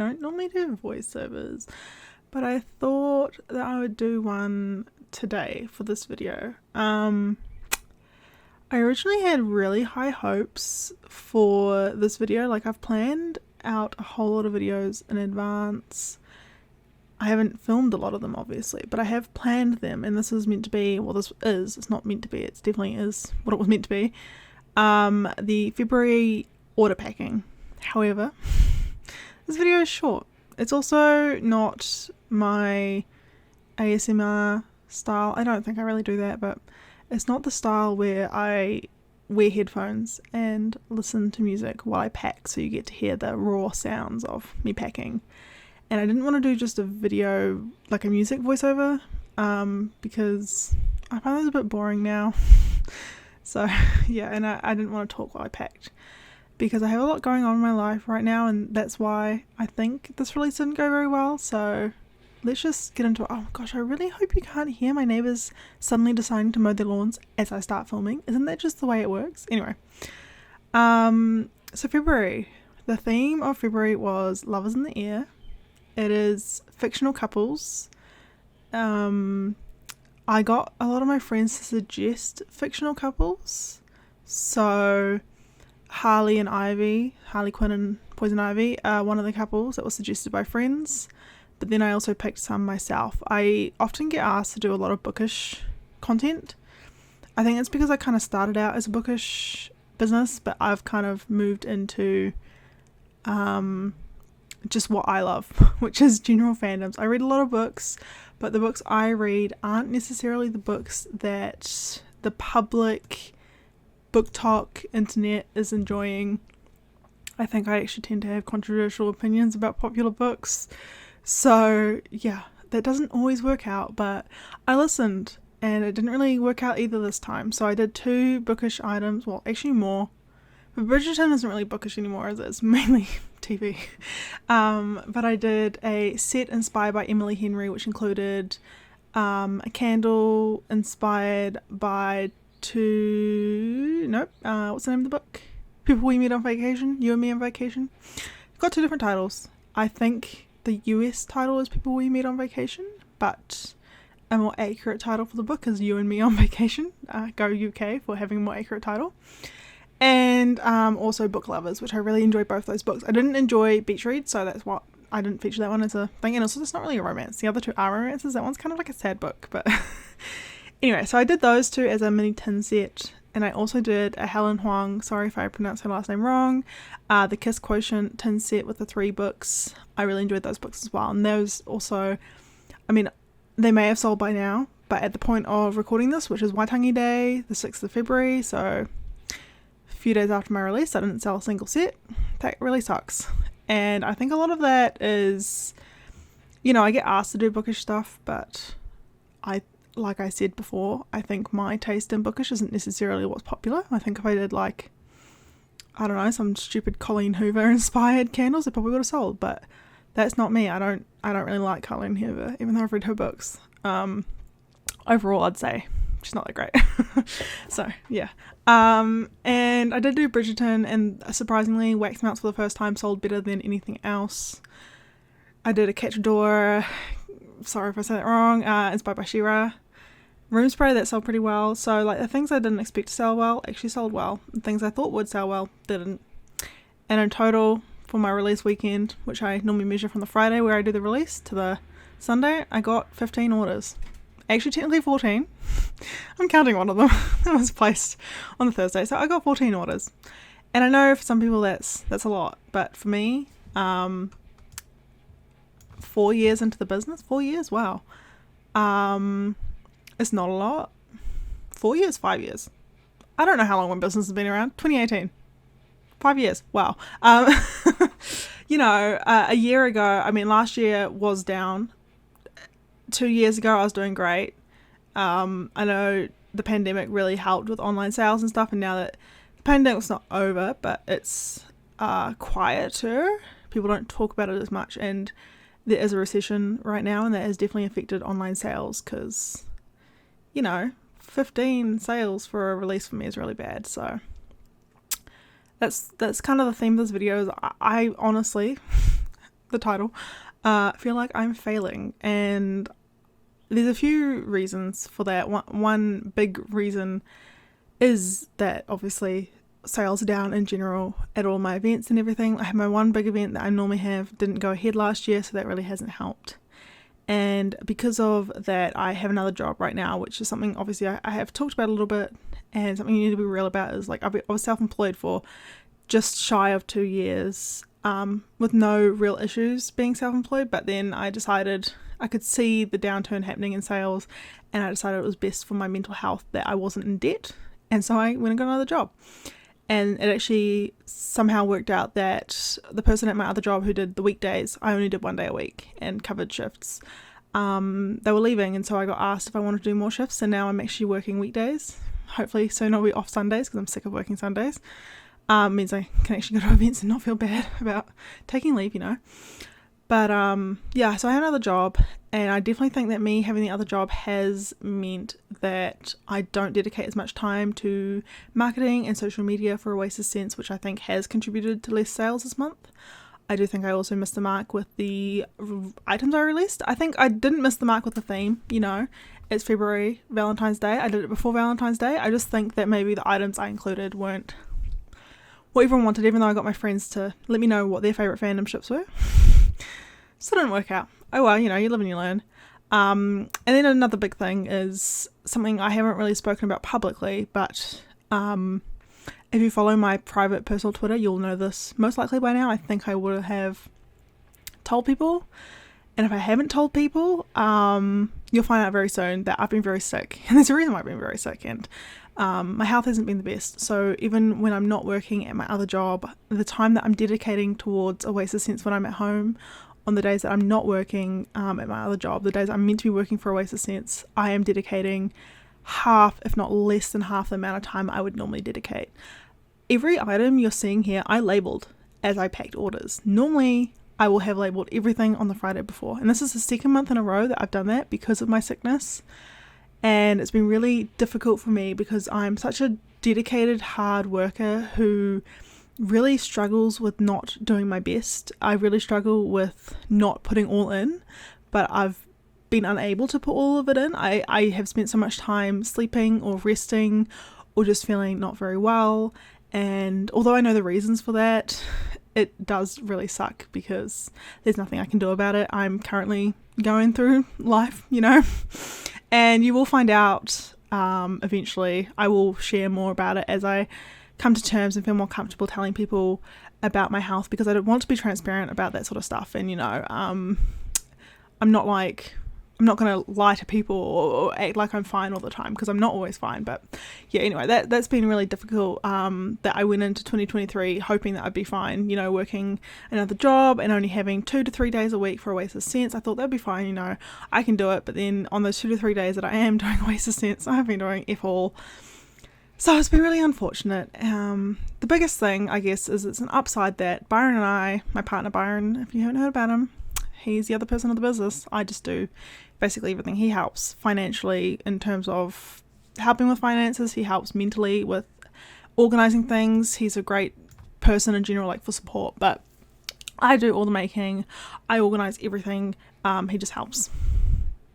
don't normally do voiceovers, but I thought that I would do one today for this video. I originally had really high hopes for this video. Like, I've planned out a whole lot of videos in advance. I haven't filmed a lot of them, obviously, but I have planned them, and this is meant to be, well, it's not meant to be, it definitely is what it was meant to be, the February order packing. However, this video is short. It's also not my ASMR style. I don't think I really do that, but it's not the style where I wear headphones and listen to music while I pack, so you get to hear the raw sounds of me packing. And I didn't want to do just a video, like a music voiceover, because I find those a bit boring now. So yeah, and I didn't want to talk while I packed, because I have a lot going on in my life right now, and that's why I think this release didn't go very well. So let's just get into it. Oh my gosh, I really hope you can't hear my neighbours suddenly deciding to mow their lawns as I start filming. Isn't that just the way it works? Anyway, so February. The theme of February was Love is in the Air. It is fictional couples. I got a lot of my friends to suggest fictional couples. So Harley Quinn and Poison Ivy are one of the couples that was suggested by friends. But then I also picked some myself. I often get asked to do a lot of bookish content. I think it's because I kind of started out as a bookish business, but I've kind of moved into just what I love, which is general fandoms. I read a lot of books, but the books I read aren't necessarily the books that the public book talk internet is enjoying. I think I actually tend to have controversial opinions about popular books. So yeah, that doesn't always work out, but I listened and it didn't really work out either this time. So I did 2 bookish items, well actually more, but Bridgerton isn't really bookish anymore, as it's mainly TV. But I did a set inspired by Emily Henry, which included a candle inspired by what's the name of the book? People We Meet on Vacation, You and Me on Vacation. Got 2 different titles. I think the US title is People We Meet on Vacation, but a more accurate title for the book is You and Me on Vacation. Go UK for having a more accurate title. And also Book Lovers, which I really enjoyed both those books. I didn't enjoy Beach Read, so that's what I didn't feature that one as a thing. And also, it's not really a romance. The other 2 are romances. That one's kind of like a sad book, but anyway, so I did those 2 as a mini tin set. And I also did a Helen Huang, sorry if I pronounced her last name wrong, the Kiss Quotient tin set with the 3 books. I really enjoyed those books as well. And those also, I mean, they may have sold by now, but at the point of recording this, which is Waitangi Day, the 6th of February, so a few days after my release, I didn't sell a single set. That really sucks. And I think a lot of that is, you know, I get asked to do bookish stuff, but like I said before, I think my taste in bookish isn't necessarily what's popular. I think if I did, like, I don't know, some stupid Colleen Hoover inspired candles, it probably would have sold, but that's not me. I don't really like Colleen Hoover, even though I've read her books. Overall, I'd say she's not that great. So yeah. And I did do Bridgerton, and surprisingly, wax melts for the first time sold better than anything else. I did a Cachador, sorry if I said that wrong, inspired by Shira. Room spray, that sold pretty well. So like the things I didn't expect to sell well actually sold well. The things I thought would sell well didn't. And in total, for my release weekend, which I normally measure from the Friday where I do the release to the Sunday, I got 15 orders. Actually technically 14. I'm counting one of them. That was placed on the Thursday. So I got 14 orders. And I know for some people that's a lot, but for me, 4 years into the business, 4 years, wow. It's not a lot. 4 years, 5 years. I don't know how long my business has been around. 2018. 5 years. Wow. You know, a year ago, I mean, last year was down. 2 years ago, I was doing great. I know the pandemic really helped with online sales and stuff, and now that the pandemic's not over, but it's quieter, people don't talk about it as much, and there is a recession right now, and that has definitely affected online sales, because, you know, 15 sales for a release for me is really bad. So that's kind of the theme of this video. Is I honestly the title, feel like I'm failing. And there's a few reasons for that. One big reason is that obviously sales are down in general at all my events and everything. I had my one big event that I normally have didn't go ahead last year, so that really hasn't helped. And because of that, I have another job right now, which is something obviously I have talked about a little bit, and something you need to be real about is like I was self-employed for just shy of 2 years, with no real issues being self-employed, but then I decided I could see the downturn happening in sales, and I decided it was best for my mental health that I wasn't in debt, and so I went and got another job. And it actually somehow worked out that the person at my other job who did the weekdays, I only did 1 day a week and covered shifts. They were leaving, and so I got asked if I wanted to do more shifts, and now I'm actually working weekdays. Hopefully soon I'll be off Sundays because I'm sick of working Sundays. Means I can actually go to events and not feel bad about taking leave, But yeah, so I have another job, and I definitely think that me having the other job has meant that I don't dedicate as much time to marketing and social media for Oasis Sense, which I think has contributed to less sales this month. I do think I also missed the mark with the items I released. I think I didn't miss the mark with the theme, It's February, Valentine's Day. I did it before Valentine's Day. I just think that maybe the items I included weren't what everyone wanted, even though I got my friends to let me know what their favourite fandom ships were. Still didn't work out. Oh well, you live and you learn. And then another big thing is something I haven't really spoken about publicly, but if you follow my private personal Twitter, you'll know this most likely by now. I think I would have told people. And if I haven't told people, you'll find out very soon that I've been very sick. And there's a reason why I've been very sick. And my health hasn't been the best. So even when I'm not working at my other job, the time that I'm dedicating towards Oasis Sense when I'm at home, on the days that I'm not working at my other job, the days I'm meant to be working for Oasis Sense, I am dedicating half, if not less than half the amount of time I would normally dedicate. Every item you're seeing here, I labelled as I packed orders. Normally, I will have labelled everything on the Friday before. And this is the second month in a row that I've done that because of my sickness. And it's been really difficult for me because I'm such a dedicated, hard worker who really struggles with not doing my best. I really struggle with not putting all in, but I've been unable to put all of it in. I have spent so much time sleeping or resting or just feeling not very well. And although I know the reasons for that, it does really suck because there's nothing I can do about it. I'm currently going through life, and you will find out eventually. I will share more about it as I come to terms and feel more comfortable telling people about my health, because I don't want to be transparent about that sort of stuff. And I'm not going to lie to people or act like I'm fine all the time, because I'm not always fine. But yeah, anyway, that's been really difficult, that I went into 2023 hoping that I'd be fine, working another job and only having 2 to 3 days a week for Oasis Sense. I thought that'd be fine, I can do it. But then on those 2 to 3 days that I am doing Oasis Sense, I've been doing F all. So it's been really unfortunate. The biggest thing, I guess, is it's an upside that Byron and I, my partner Byron, if you haven't heard about him, he's the other person of the business. I just do basically everything. He helps financially in terms of helping with finances. He helps mentally with organising things. He's a great person in general, for support. But I do all the making. I organise everything. He just helps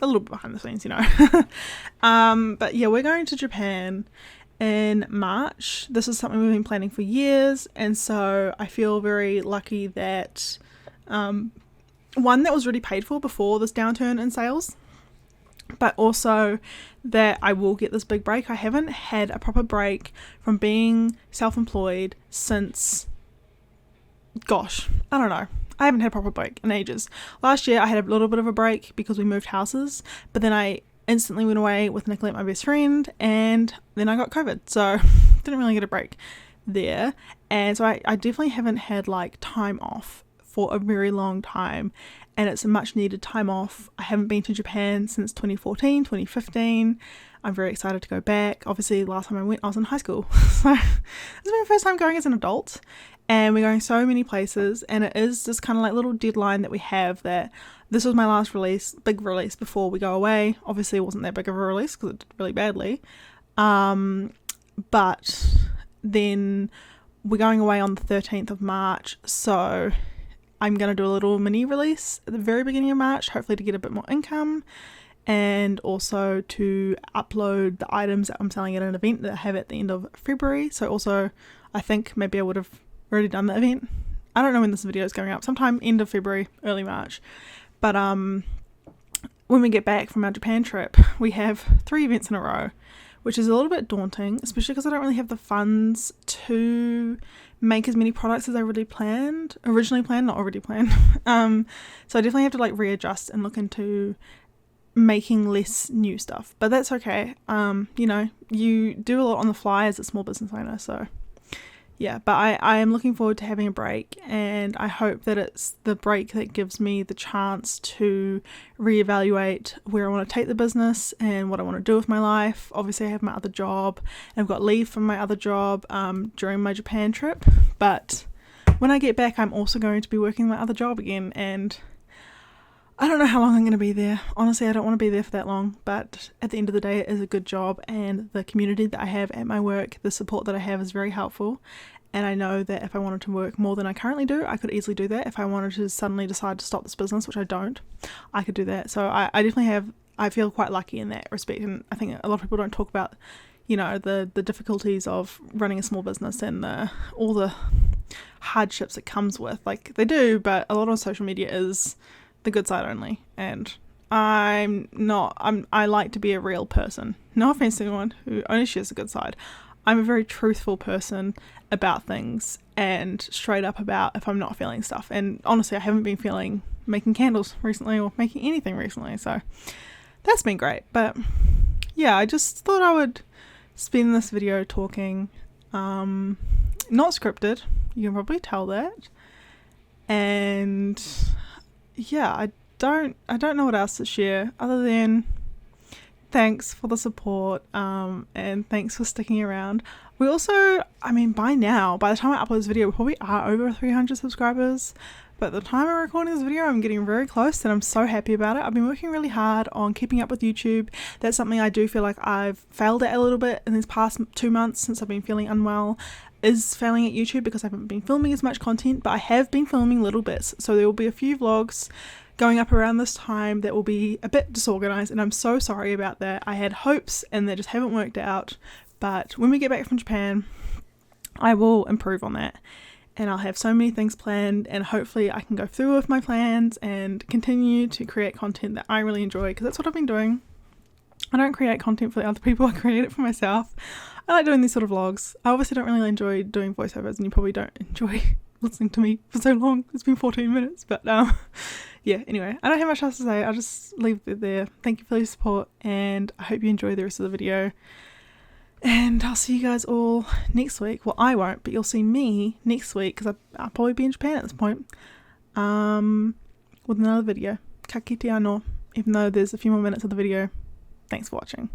a little bit behind the scenes, But yeah, we're going to Japan in March. This is something we've been planning for years, and so I feel very lucky that one, that was really paid for before this downturn in sales, but also that I will get this big break. I haven't had a proper break from being self-employed since, gosh, I don't know. I haven't had a proper break in ages. Last year I had a little bit of a break because we moved houses, but then I instantly went away with Nicolette, my best friend, and then I got COVID, so didn't really get a break there. And so I definitely haven't had time off for a very long time, and it's a much needed time off. I haven't been to Japan since 2014, 2015. I'm very excited to go back. Obviously, last time I went, I was in high school. So this has been my first time going as an adult, and we're going so many places, and it is just kind of little deadline that we have that this was my last release, big release before we go away. Obviously, it wasn't that big of a release because it did really badly. But then we're going away on the 13th of March, so I'm going to do a little mini release at the very beginning of March, hopefully to get a bit more income, and also to upload the items that I'm selling at an event that I have at the end of February. So also, I think maybe I would have already done the event. I don't know when this video is going up, sometime end of February, early March. But when we get back from our Japan trip, we have 3 events in a row, which is a little bit daunting, especially because I don't really have the funds to make as many products as I originally planned. So I definitely have to like readjust and look into making less new stuff, but that's okay. You know, you do a lot on the fly as a small business owner, so yeah. But I am looking forward to having a break, and I hope that it's the break that gives me the chance to reevaluate where I want to take the business and what I want to do with my life. Obviously I have my other job and I've got leave from my other job during my Japan trip, but when I get back I'm also going to be working my other job again, and I don't know how long I'm going to be there. Honestly, I don't want to be there for that long, but at the end of the day, it is a good job, and the community that I have at my work, the support that I have is very helpful. And I know that if I wanted to work more than I currently do, I could easily do that. If I wanted to suddenly decide to stop this business, which I don't, I could do that. So I definitely I feel quite lucky in that respect. And I think a lot of people don't talk about, you know, the difficulties of running a small business and all the hardships it comes with. Like, they do, but a lot of social media is the good side only, and I like to be a real person. No offense to anyone who only shares the good side. I'm a very truthful person about things, and straight up about if I'm not feeling stuff. And honestly, I haven't been feeling making candles recently or making anything recently, so that's been great. But yeah, I just thought I would spend this video talking, not scripted, you can probably tell that, and yeah, I don't know what else to share other than thanks for the support, and thanks for sticking around. We also, I mean, by the time I upload this video, we probably are over 300 subscribers, but at the time I'm recording this video, I'm getting very close, and I'm so happy about it. I've been working really hard on keeping up with YouTube. That's something I do feel like I've failed at a little bit in these past 2 months since I've been feeling unwell, is failing at YouTube because I haven't been filming as much content, but I have been filming little bits. So there will be a few vlogs going up around this time that will be a bit disorganized, and I'm so sorry about that. I had hopes and they just haven't worked out, but when we get back from Japan, I will improve on that, and I'll have so many things planned, and hopefully I can go through with my plans and continue to create content that I really enjoy, because that's what I've been doing. I don't create content for other people, I create it for myself. I like doing these sort of vlogs. I obviously don't really enjoy doing voiceovers, and you probably don't enjoy listening to me for so long. It's been 14 minutes, but yeah, anyway, I don't have much else to say. I'll just leave it there. Thank you for your support, and I hope you enjoy the rest of the video. And I'll see you guys all next week. Well, I won't, but you'll see me next week, because I'll probably be in Japan at this point, with another video. Ka kite anō, even though there's a few more minutes of the video. Thanks for watching.